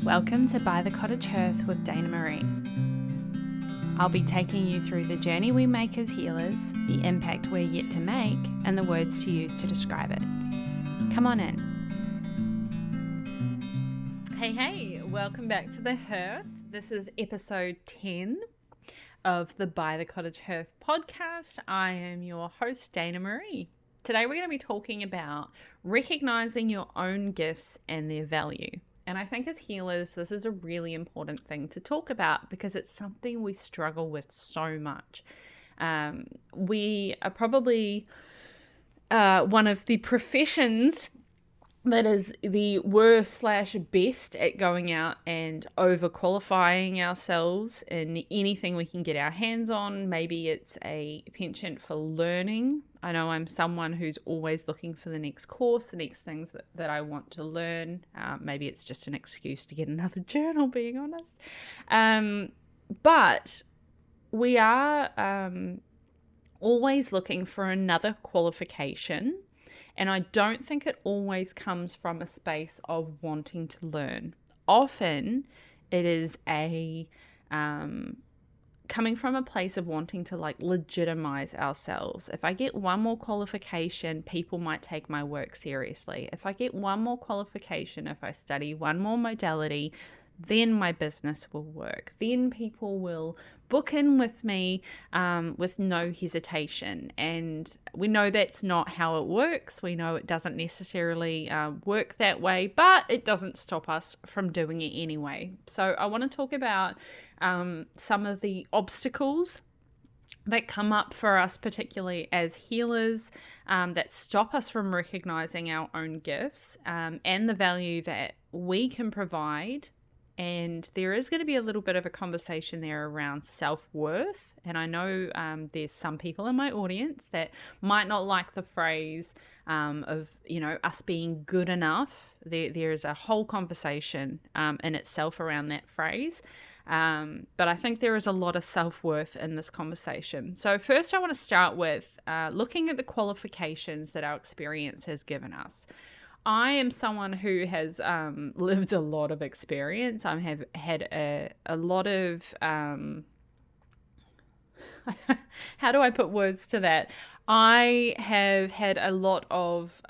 Welcome to By the Cottage Hearth with Dana Maree. I'll be taking you through the journey we make as healers, the impact we're yet to make, and the words to use to describe it. Come on in. Hey, welcome back to the Hearth. This is episode 10 of the By the Cottage Hearth podcast. I am your host, Dana Maree. Today we're going to be talking about recognizing your own gifts and their value. And I think as healers, this is a really important thing to talk about because it's something we struggle with so much. We are probably one of the professions that is the worst/best at going out and overqualifying ourselves in anything we can get our hands on. Maybe it's a penchant for learning. I know I'm someone who's always looking for the next course, the next things that I want to learn. Maybe it's just an excuse to get another journal, being honest. But we are always looking for another qualification. And I don't think it always comes from a space of wanting to learn. Often it is coming from a place of wanting to legitimize ourselves. If I get one more qualification, people might take my work seriously. If I get one more qualification, if I study one more modality, then my business will work. Then people will book in with me with no hesitation. And we know that's not how it works. We know it doesn't necessarily work that way, but it doesn't stop us from doing it anyway. So I want to talk about some of the obstacles that come up for us, particularly as healers, that stop us from recognizing our own gifts and the value that we can provide. And there is going to be a little bit of a conversation there around self-worth. And I know there's some people in my audience that might not like the phrase of, us being good enough. There is a whole conversation in itself around that phrase. But I think there is a lot of self-worth in this conversation. So first I want to start with looking at the qualifications that our experience has given us. I am someone who has lived a lot of experience. I have had a lot of, how do I put words to that? I have had a lot of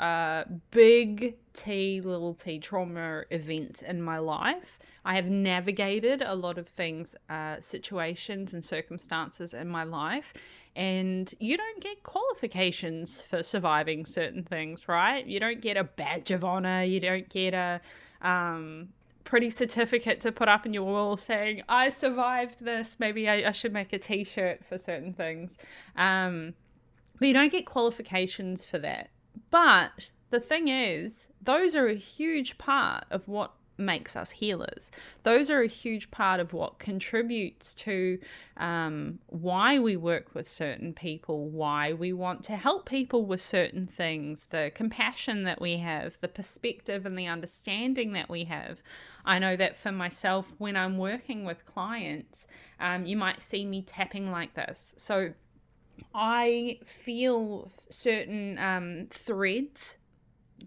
big T, little t trauma events in my life. I have navigated a lot of things, situations and circumstances in my life. And you don't get qualifications for surviving certain things, right? You don't get a badge of honor. You don't get a pretty certificate to put up in your wall saying, I survived this. Maybe I should make a t-shirt for certain things. But you don't get qualifications for that. But the thing is, those are a huge part of what makes us healers. Those are a huge part of what contributes to why we work with certain people, why we want to help people with certain things, the compassion that we have, the perspective and the understanding that we have. I know that for myself, when I'm working with clients, you might see me tapping like this. So I feel certain threads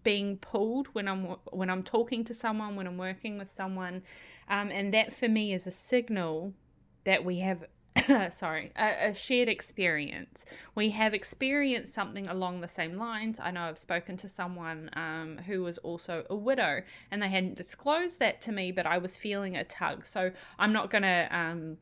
being pulled when I'm talking to someone, when I'm working with someone, and that for me is a signal that we have a shared experience. We have experienced something along the same lines. I know I've spoken to someone who was also a widow, and they hadn't disclosed that to me, but I was feeling a tug. So I'm not going to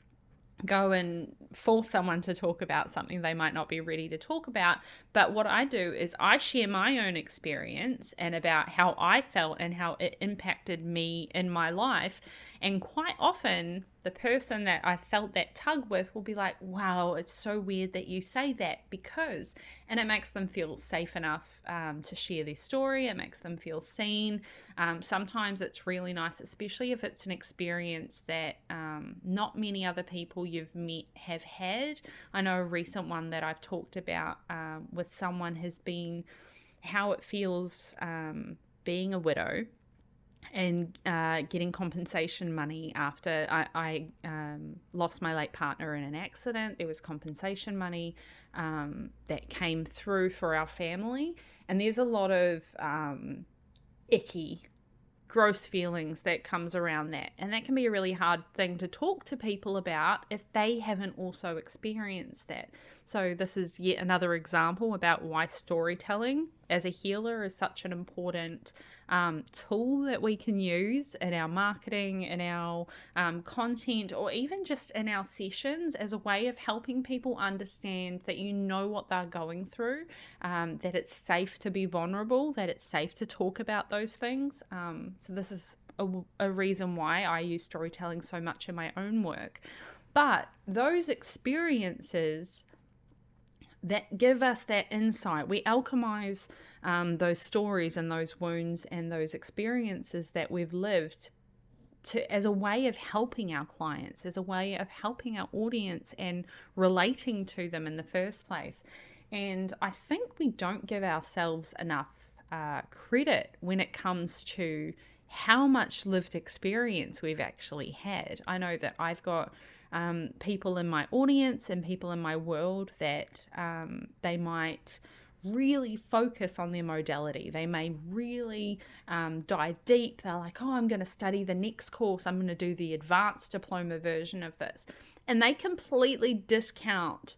go and force someone to talk about something they might not be ready to talk about. But what I do is I share my own experience and about how I felt and how it impacted me in my life. And quite often the person that I felt that tug with will be like, wow, it's so weird that you say that because, and it makes them feel safe enough to share their story. It makes them feel seen. Sometimes it's really nice, especially if it's an experience that not many other people you've met have had. I know a recent one that I've talked about with someone has been how it feels being a widow and getting compensation money after I lost my late partner in an accident. There was compensation money that came through for our family. And there's a lot of icky gross feelings that comes around that. And that can be a really hard thing to talk to people about if they haven't also experienced that. So this is yet another example about why storytelling as a healer is such an important tool that we can use in our marketing, in our content, or even just in our sessions as a way of helping people understand that you know what they're going through, that it's safe to be vulnerable, that it's safe to talk about those things. So this is a reason why I use storytelling so much in my own work. But those experiences that give us that insight, we alchemize those stories and those wounds and those experiences that we've lived as a way of helping our clients, as a way of helping our audience and relating to them in the first place. And I think we don't give ourselves enough credit when it comes to how much lived experience we've actually had. I know that I've got people in my audience and people in my world that they might really focus on their modality. They may really dive deep. They're like, oh, I'm going to study the next course. I'm going to do the advanced diploma version of this. And they completely discount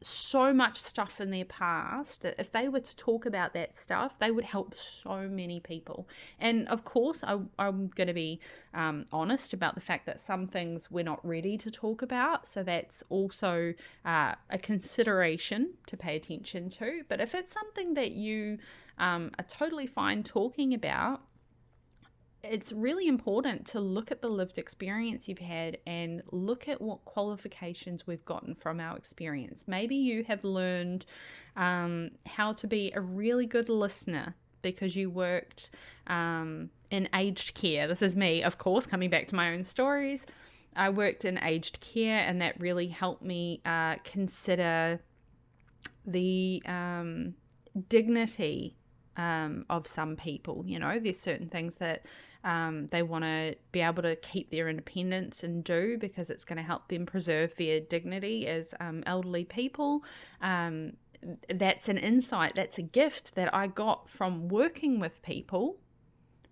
so much stuff in their past that if they were to talk about that stuff, they would help so many people. And of course, I'm going to be honest about the fact that some things we're not ready to talk about. So that's also a consideration to pay attention to. But if it's something that you are totally fine talking about, it's really important to look at the lived experience you've had and look at what qualifications we've gotten from our experience. Maybe you have learned how to be a really good listener because you worked in aged care. This is me, of course, coming back to my own stories. I worked in aged care, and that really helped me consider the dignity of some people. You know, there's certain things that they want to be able to keep their independence and do because it's going to help them preserve their dignity as elderly people. That's an insight, that's a gift that I got from working with people,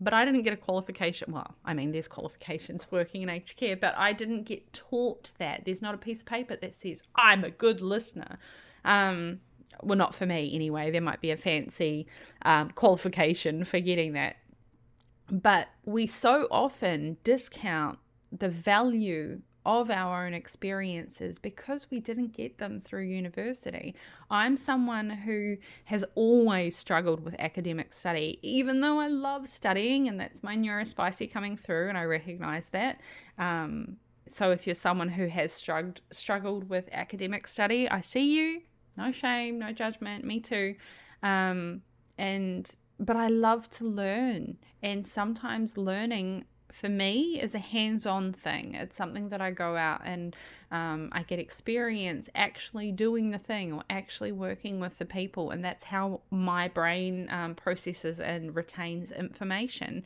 but I didn't get a qualification. Well, I mean, there's qualifications for working in aged care, but I didn't get taught that. There's not a piece of paper that says I'm a good listener. Well, not for me anyway. There might be a fancy qualification for getting that. But we so often discount the value of our own experiences because we didn't get them through university. I'm someone who has always struggled with academic study, even though I love studying, and that's my neurospicy coming through, and I recognize that. So if you're someone who has struggled with academic study, I see you. No shame, no judgment, me too. But I love to learn, and sometimes learning for me is a hands-on thing. It's something that I go out and I get experience actually doing the thing or actually working with the people, and that's how my brain processes and retains information.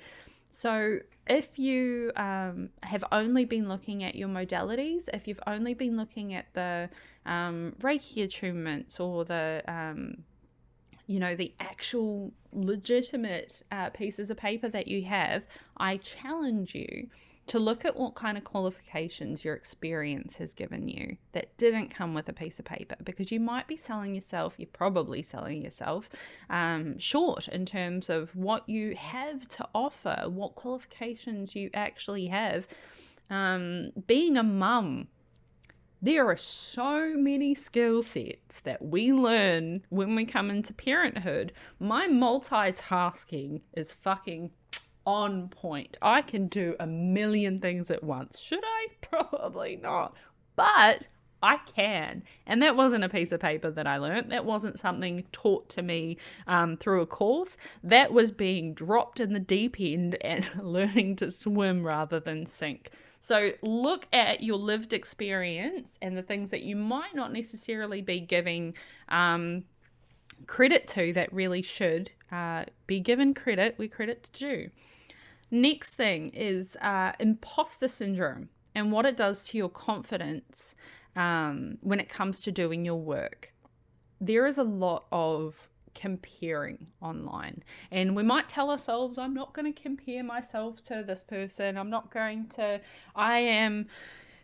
So if you have only been looking at your modalities, if you've only been looking at the Reiki attunements or the actual legitimate pieces of paper that you have, I challenge you to look at what kind of qualifications your experience has given you that didn't come with a piece of paper, because you might be you're probably selling yourself short in terms of what you have to offer, what qualifications you actually have. Being a mum, there are so many skill sets that we learn when we come into parenthood. My multitasking is fucking on point. I can do a million things at once. Should I? Probably not. But I can. And that wasn't a piece of paper that I learned. That wasn't something taught to me through a course. That was being dropped in the deep end and learning to swim rather than sink. So look at your lived experience and the things that you might not necessarily be giving credit to that really should be given credit where credit's due. Next thing is imposter syndrome and what it does to your confidence when it comes to doing your work. There is a lot of comparing online. And we might tell ourselves, I'm not going to compare myself to this person. I am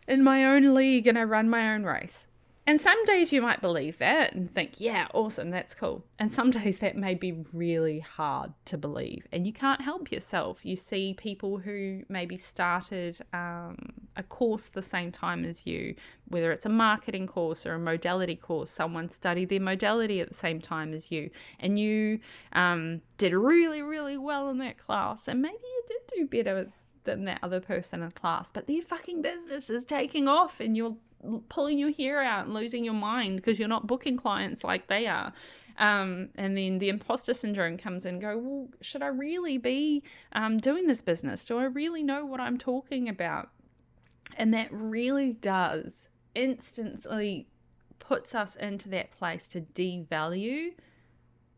in my own league and I run my own race. And some days you might believe that and think, yeah, awesome, that's cool. And some days that may be really hard to believe and you can't help yourself. You see people who maybe started a course the same time as you, whether it's a marketing course or a modality course, someone studied their modality at the same time as you, and you did really, really well in that class, and maybe you did do better than that other person in class, but their fucking business is taking off and you're pulling your hair out and losing your mind because you're not booking clients like they are. And then the imposter syndrome comes in and go, well, should I really be doing this business? Do I really know what I'm talking about? And that really does instantly puts us into that place to devalue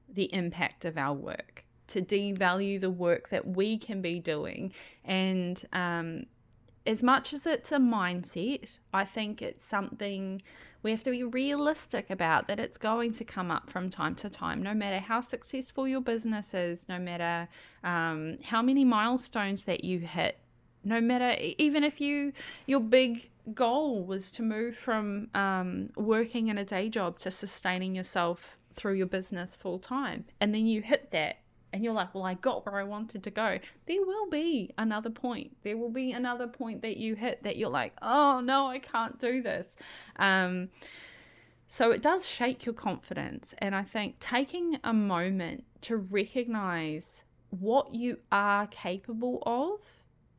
the impact of our work, to devalue the work that we can be doing. And as much as it's a mindset, I think it's something we have to be realistic about, that it's going to come up from time to time, no matter how successful your business is, no matter how many milestones that you hit, no matter, even if your big goal was to move from working in a day job to sustaining yourself through your business full time, and then you hit that and you're like, well, I got where I wanted to go. There will be another point. There will be another point that you hit that you're like, oh no, I can't do this. So it does shake your confidence. And I think taking a moment to recognize what you are capable of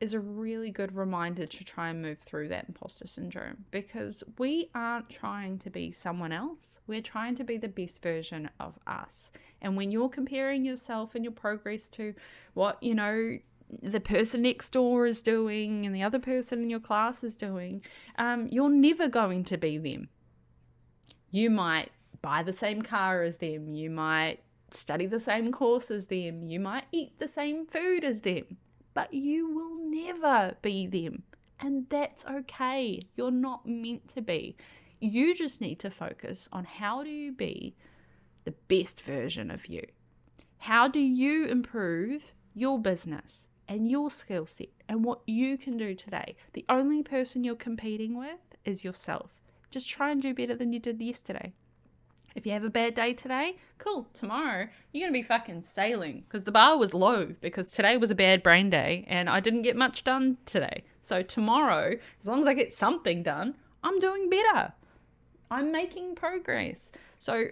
is a really good reminder to try and move through that imposter syndrome, because we aren't trying to be someone else. We're trying to be the best version of us. And when you're comparing yourself and your progress to what, the person next door is doing and the other person in your class is doing, you're never going to be them. You might buy the same car as them. You might study the same course as them. You might eat the same food as them. But you will never be them. And that's okay. You're not meant to be. You just need to focus on how do you be the best version of you? How do you improve your business and your skill set and what you can do today? The only person you're competing with is yourself. Just try and do better than you did yesterday. If you have a bad day today, cool. Tomorrow, you're going to be fucking sailing, because the bar was low because today was a bad brain day and I didn't get much done today. So tomorrow, as long as I get something done, I'm doing better. I'm making progress. So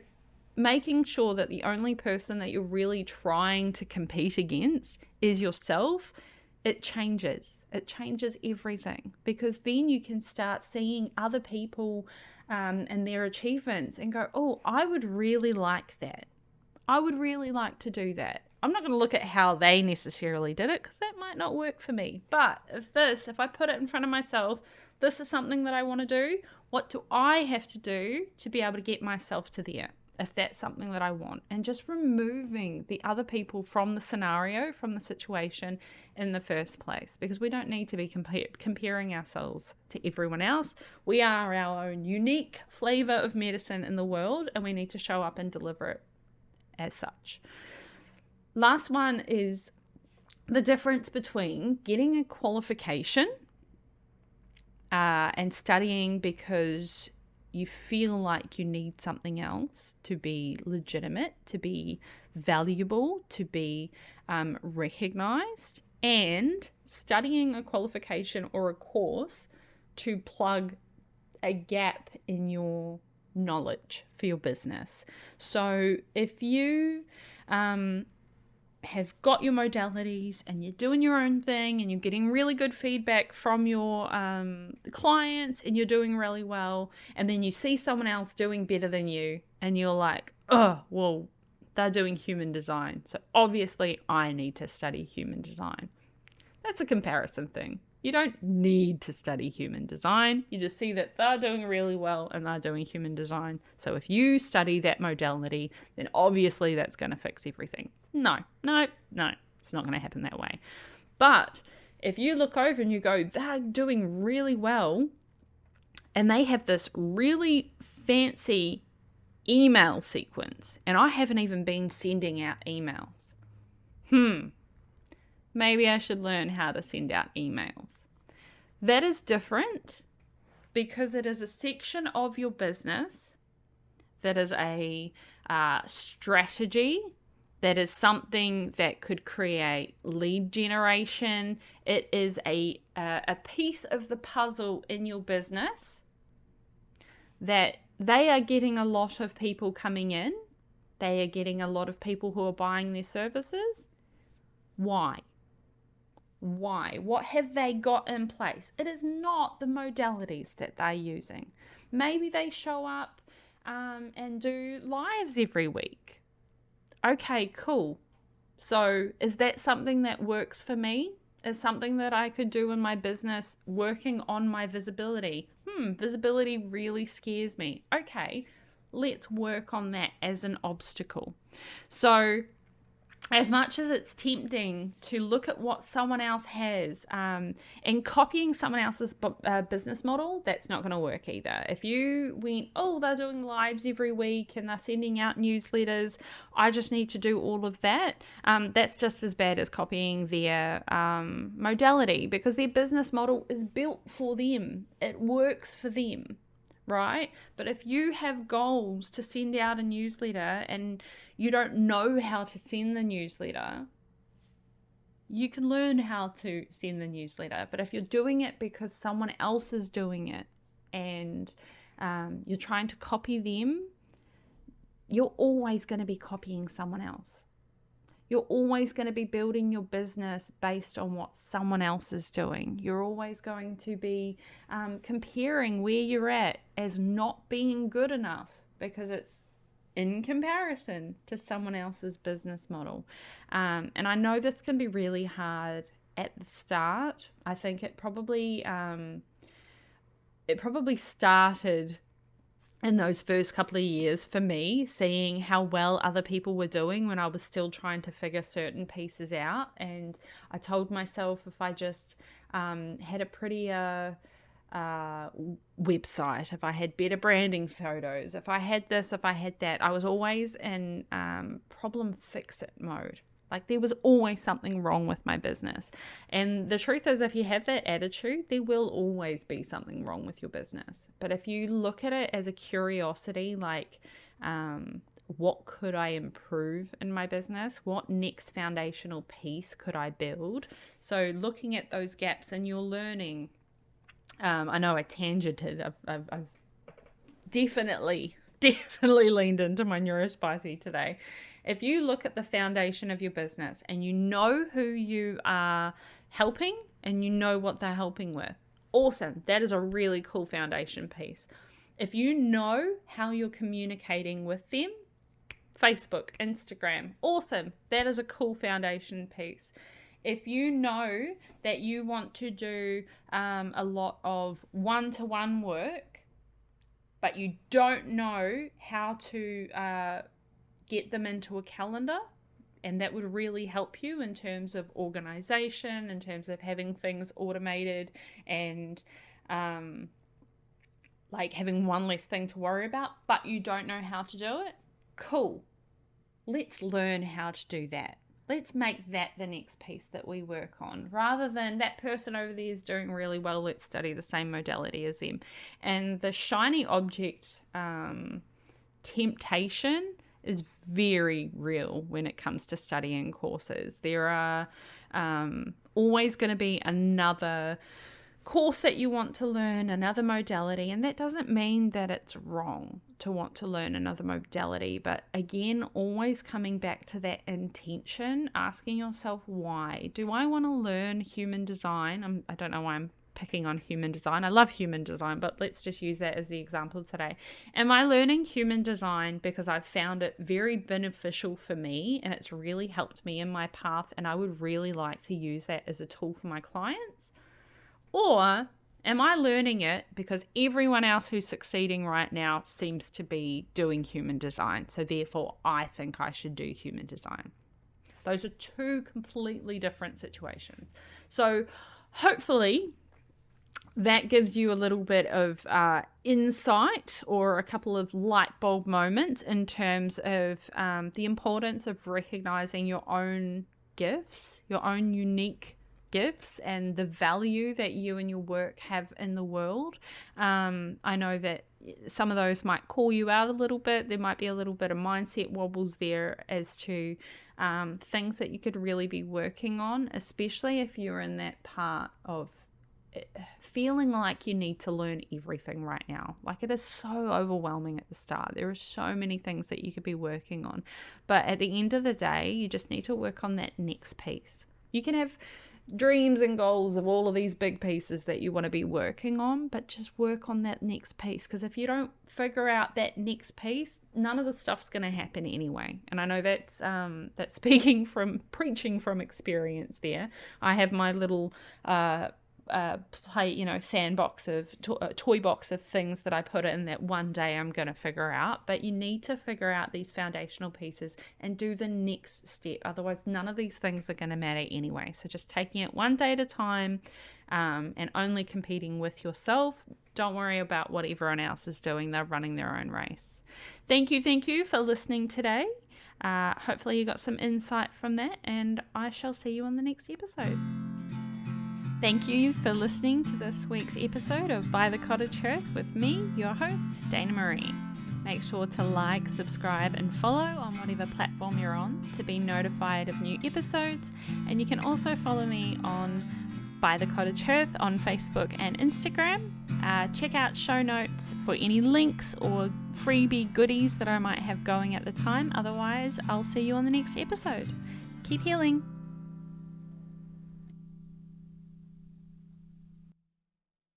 making sure that the only person that you're really trying to compete against is yourself, it changes. It changes everything, because then you can start seeing other people and their achievements and go, oh, I would really like that. I would really like to do that. I'm not going to look at how they necessarily did it, because that might not work for me. But if I put it in front of myself, this is something that I want to do. What do I have to do to be able to get myself to there, if that's something that I want? And just removing the other people from the scenario, from the situation in the first place, because we don't need to be comparing ourselves to everyone else. We are our own unique flavor of medicine in the world, and we need to show up and deliver it as such. Last one is the difference between getting a qualification and studying because you feel like you need something else to be legitimate, to be valuable, to be recognized, and studying a qualification or a course to plug a gap in your knowledge for your business. So if you have got your modalities and you're doing your own thing and you're getting really good feedback from your clients and you're doing really well, and then you see someone else doing better than you and you're like, oh, well, they're doing human design, so obviously I need to study human design. That's a comparison thing. You don't need to study human design. You just see that they're doing really well and they're doing human design. So if you study that modality, then obviously that's going to fix everything. No, it's not going to happen that way. But if you look over and you go, they're doing really well and they have this really fancy email sequence, and I haven't even been sending out emails. Maybe I should learn how to send out emails. That is different because it is a section of your business that is a strategy, that is something that could create lead generation. It is a piece of the puzzle in your business that they are getting a lot of people coming in. They are getting a lot of people who are buying their services. Why? What have they got in place? It is not the modalities that they're using. Maybe they show up and do lives every week. Okay, cool. So is that something that works for me? Is something that I could do in my business, working on my visibility? Visibility really scares me. Okay, let's work on that as an obstacle. So as much as it's tempting to look at what someone else has and copying someone else's business model, that's not going to work either. If you went, they're doing lives every week and they're sending out newsletters, I just need to do all of that. That's just as bad as copying their modality, because their business model is built for them. It works for them. Right? But if you have goals to send out a newsletter and you don't know how to send the newsletter, you can learn how to send the newsletter. But if you're doing it because someone else is doing it and you're trying to copy them, you're always going to be copying someone else. You're always going to be building your business based on what someone else is doing. You're always going to be comparing where you're at as not being good enough because it's in comparison to someone else's business model. And I know this can be really hard at the start. I think it probably started in those first couple of years for me, seeing how well other people were doing when I was still trying to figure certain pieces out. And I told myself if I just had a prettier website, if I had better branding photos, if I had this, if I had that, I was always in problem fix it mode. Like there was always something wrong with my business. And the truth is, if you have that attitude, there will always be something wrong with your business. But if you look at it as a curiosity, like what could I improve in my business? What next foundational piece could I build? So looking at those gaps and you're learning. I know I tangented. I've definitely leaned into my neurospicy today. If you look at the foundation of your business and you know who you are helping and you know what they're helping with, awesome. That is a really cool foundation piece. If you know how you're communicating with them, Facebook, Instagram, awesome. That is a cool foundation piece. If you know that you want to do a lot of one-to-one work, but you don't know how to get them into a calendar, and that would really help you in terms of organization, in terms of having things automated and like having one less thing to worry about, but you don't know how to do it. Cool. Let's learn how to do that. Let's make that the next piece that we work on. Rather than that person over there is doing really well, let's study the same modality as them. And the shiny object temptation is very real when it comes to studying courses. There are always going to be another course that you want to learn, another modality, and that doesn't mean that it's wrong to want to learn another modality. But again, always coming back to that intention, asking yourself, why? Do I want to learn human design? I don't know why I'm picking on human design. I love human design, but let's just use that as the example today. Am I learning human design because I've found it very beneficial for me and it's really helped me in my path, and I would really like to use that as a tool for my clients? Or am I learning it because everyone else who's succeeding right now seems to be doing human design, so therefore I think I should do human design? Those are two completely different situations. So hopefully that gives you a little bit of insight or a couple of light bulb moments in terms of the importance of recognizing your own gifts, your own unique gifts, and the value that you and your work have in the world. I know that some of those might call you out a little bit. There might be a little bit of mindset wobbles there as to things that you could really be working on, especially if you're in that part of feeling like you need to learn everything right now. Like, it is so overwhelming at the start. There are so many things that you could be working on. But at the end of the day, you just need to work on that next piece. You can have dreams and goals of all of these big pieces that you want to be working on, but just work on that next piece, because if you don't figure out that next piece, none of the stuff's going to happen anyway. And I know that's preaching from experience there. I have my little sandbox of toy box of things that I put in that one day I'm going to figure out. But you need to figure out these foundational pieces and do the next step. Otherwise, none of these things are going to matter anyway. So just taking it one day at a time, and only competing with yourself. Don't worry about what everyone else is doing. They're running their own race. Thank you for listening today. Hopefully you got some insight from that, and I shall see you on the next episode. Thank you for listening to this week's episode of By the Cottage Hearth with me, your host, Dana Maree. Make sure to like, subscribe, and follow on whatever platform you're on to be notified of new episodes. And you can also follow me on By the Cottage Hearth on Facebook and Instagram. Check out show notes for any links or freebie goodies that I might have going at the time. Otherwise, I'll see you on the next episode. Keep healing.